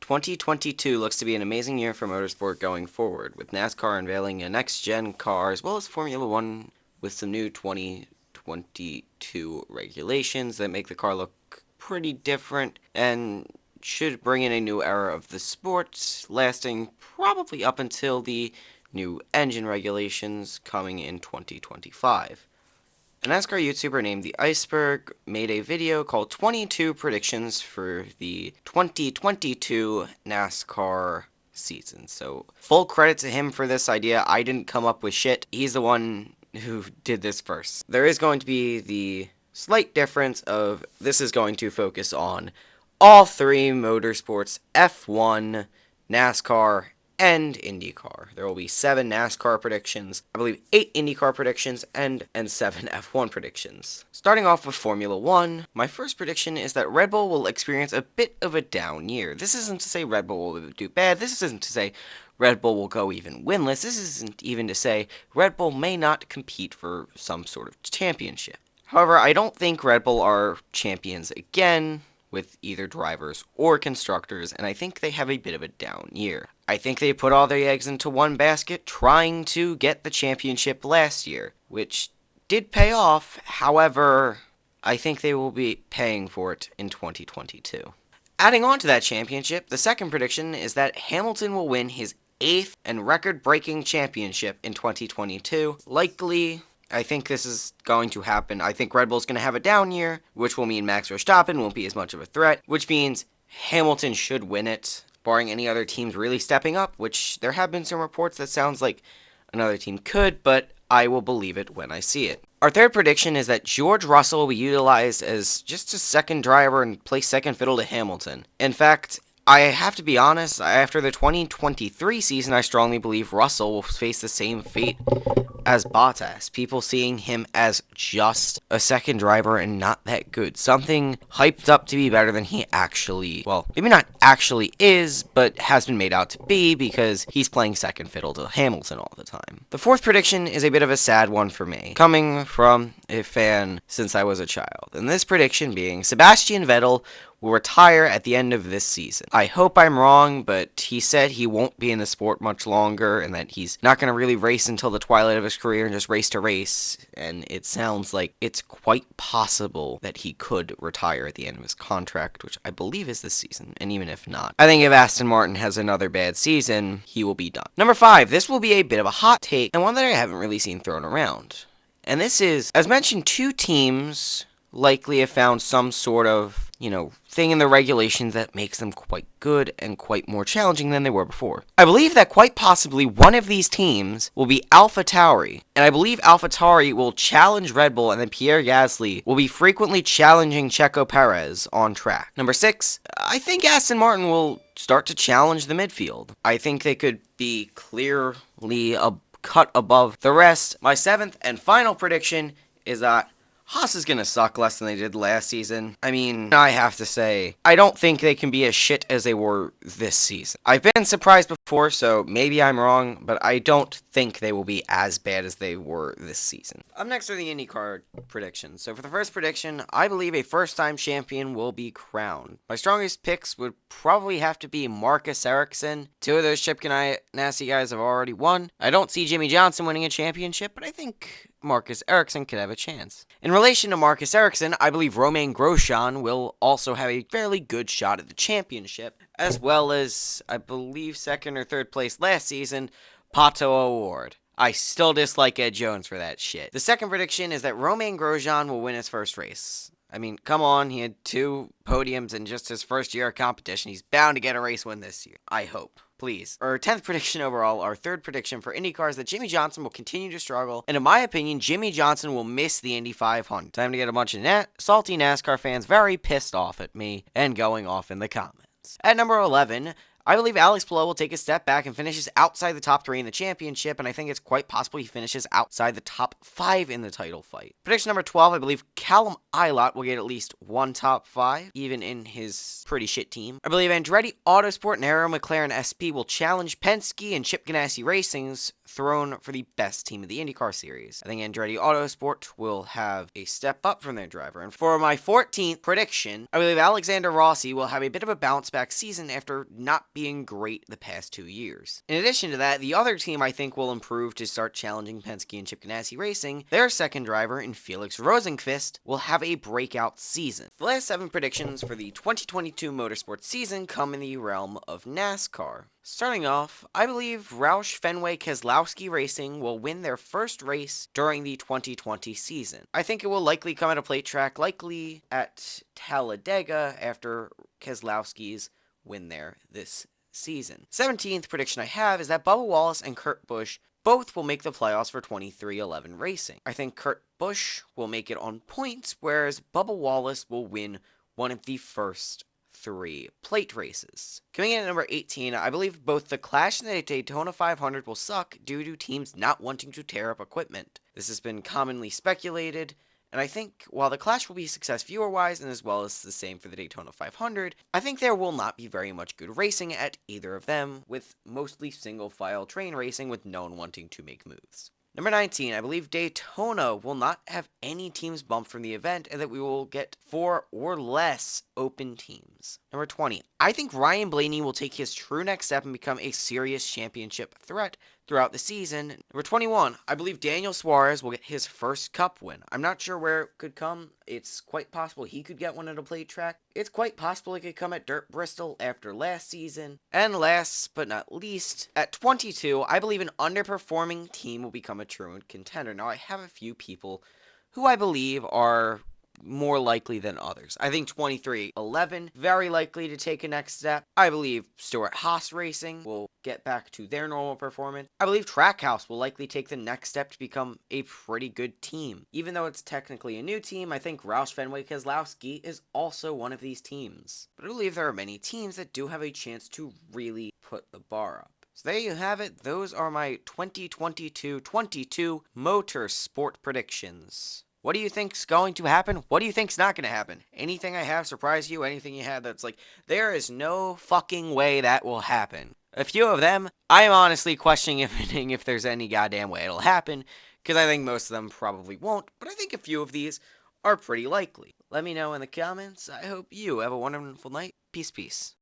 2022 looks to be an amazing year for motorsport going forward, with NASCAR unveiling a next-gen car as well as Formula One with some new 2022 regulations that make the car look pretty different and should bring in a new era of the sport, lasting probably up until the new engine regulations coming in 2025. A NASCAR YouTuber named The Iceberg made a video called 22 Predictions for the 2022 NASCAR season. So, full credit to him for this idea. I didn't come up with shit. He's the one who did this first. There is going to be the slight difference of this is going to focus on all three motorsports, F1, NASCAR, and Indycar. There will be 7 NASCAR predictions, I believe 8 Indycar predictions, and 7 F1 predictions. Starting off with Formula 1, my first prediction is that Red Bull will experience a bit of a down year. This isn't to say Red Bull will do bad, this isn't to say Red Bull will go even winless, this isn't even to say Red Bull may not compete for some sort of championship. However, I don't think Red Bull are champions again with either drivers or constructors, and I think they have a bit of a down year. I think they put all their eggs into one basket trying to get the championship last year, which did pay off. However, I think they will be paying for it in 2022. Adding on to that championship, the second prediction is that Hamilton will win his 8th and record-breaking championship in 2022. Likely, I think this is going to happen. I think Red Bull's going to have a down year, which will mean Max Verstappen won't be as much of a threat, which means Hamilton should win it, barring any other teams really stepping up, which there have been some reports that sounds like another team could, but I will believe it when I see it. Our third prediction is that George Russell will be utilized as just a second driver and play second fiddle to Hamilton. In fact, I have to be honest, after the 2023 season, I strongly believe Russell will face the same fate as Bottas. People seeing him as just a second driver and not that good. Something hyped up to be better than he actually, well, maybe not actually is, but has been made out to be because he's playing second fiddle to Hamilton all the time. The fourth prediction is a bit of a sad one for me, coming from a fan since I was a child. And this prediction being Sebastian Vettel will retire at the end of this season. I hope I'm wrong, but he said he won't be in the sport much longer and that he's not going to really race until the twilight of his career and just race to race. And it sounds like it's quite possible that he could retire at the end of his contract, which I believe is this season. And even if not, I think if Aston Martin has another bad season, he will be done. Number 5, this will be a bit of a hot take and one that I haven't really seen thrown around. And this is, as mentioned, 2 teams likely have found some sort of, thing in the regulations that makes them quite good and quite more challenging than they were before. I believe that quite possibly one of these teams will be AlphaTauri, and I believe AlphaTauri will challenge Red Bull, and then Pierre Gasly will be frequently challenging Checo Perez on track. Number 6, I think Aston Martin will start to challenge the midfield. I think they could be clearly a cut above the rest. My 7th and final prediction is that Haas is going to suck less than they did last season. I mean, I have to say, I don't think they can be as shit as they were this season. I've been surprised before, so maybe I'm wrong, but I don't think they will be as bad as they were this season. Up next are the IndyCar predictions. So for the first prediction, I believe a first-time champion will be crowned. My strongest picks would probably have to be Marcus Ericsson. 2 of those Chip Ganassi guys have already won. I don't see Jimmy Johnson winning a championship, but I think Marcus Ericsson could have a chance. In relation to Marcus Ericsson, I believe Romain Grosjean will also have a fairly good shot at the championship, as well as, I believe, 2nd or 3rd place last season, Pato O'Ward. I still dislike Ed Jones for that shit. The second prediction is that Romain Grosjean will win his first race. I mean, come on, he had 2 podiums in just his first year of competition. He's bound to get a race win this year. I hope. Please. Our 10th prediction overall, our third prediction for IndyCar is that Jimmy Johnson will continue to struggle, and in my opinion, Jimmy Johnson will miss the Indy 500. Time to get a bunch of salty NASCAR fans very pissed off at me and going off in the comments. At number 11, I believe Alex Palou will take a step back and finishes outside the top 3 in the championship, and I think it's quite possible he finishes outside the top 5 in the title fight. Prediction number 12, I believe Callum Ilott will get at least one top 5, even in his pretty shit team. I believe Andretti Autosport and Aero McLaren SP will challenge Penske and Chip Ganassi Racing's throne for the best team of the IndyCar series. I think Andretti Autosport will have a step up from their driver. And for my 14th prediction, I believe Alexander Rossi will have a bit of a bounce back season after not being great the past 2 years. In addition to that, the other team I think will improve to start challenging Penske and Chip Ganassi Racing. Their second driver in Felix Rosenqvist will have a breakout season. The last 7 predictions for the 2022 motorsport season come in the realm of NASCAR. Starting off, I believe Roush Fenway Keselowski Racing will win their first race during the 2020 season. I think it will likely come at a plate track, likely at Talladega, after Keselowski's win there this season. 17th prediction I have is that Bubba Wallace and Kurt Busch both will make the playoffs for 23XI Racing. I think Kurt Busch will make it on points, whereas Bubba Wallace will win one of the first 3 plate races. Coming in at number 18, I believe both the Clash and the Daytona 500 will suck due to teams not wanting to tear up equipment. This has been commonly speculated, and I think while the Clash will be a success viewer-wise, and as well as the same for the Daytona 500, I think there will not be very much good racing at either of them, with mostly single-file train racing with no one wanting to make moves. Number 19, I believe Daytona will not have any teams bumped from the event, and that we will get 4 or less open teams. Number 20, I think Ryan Blaney will take his true next step and become a serious championship threat throughout the season. Number 21, I believe Daniel Suarez will get his first Cup win. I'm not sure where it could come. It's quite possible he could get one at a plate track. It's quite possible it could come at Dirt Bristol after last season. And last but not least, at 22, I believe an underperforming team will become a true contender. Now, I have a few people who I believe are more likely than others. I think 23XI, very likely to take a next step. I believe Stewart Haas Racing will get back to their normal performance. I believe Trackhouse will likely take the next step to become a pretty good team. Even though it's technically a new team, I think Roush Fenway Keselowski is also one of these teams. But I believe there are many teams that do have a chance to really put the bar up. So there you have it. Those are my 2022 Motorsport predictions. What do you think's going to happen? What do you think's not going to happen? Anything I have surprise you? Anything you have that's like, there is no fucking way that will happen? A few of them, I'm honestly questioning if there's any goddamn way it'll happen, because I think most of them probably won't, but I think a few of these are pretty likely. Let me know in the comments. I hope you have a wonderful night. Peace, peace.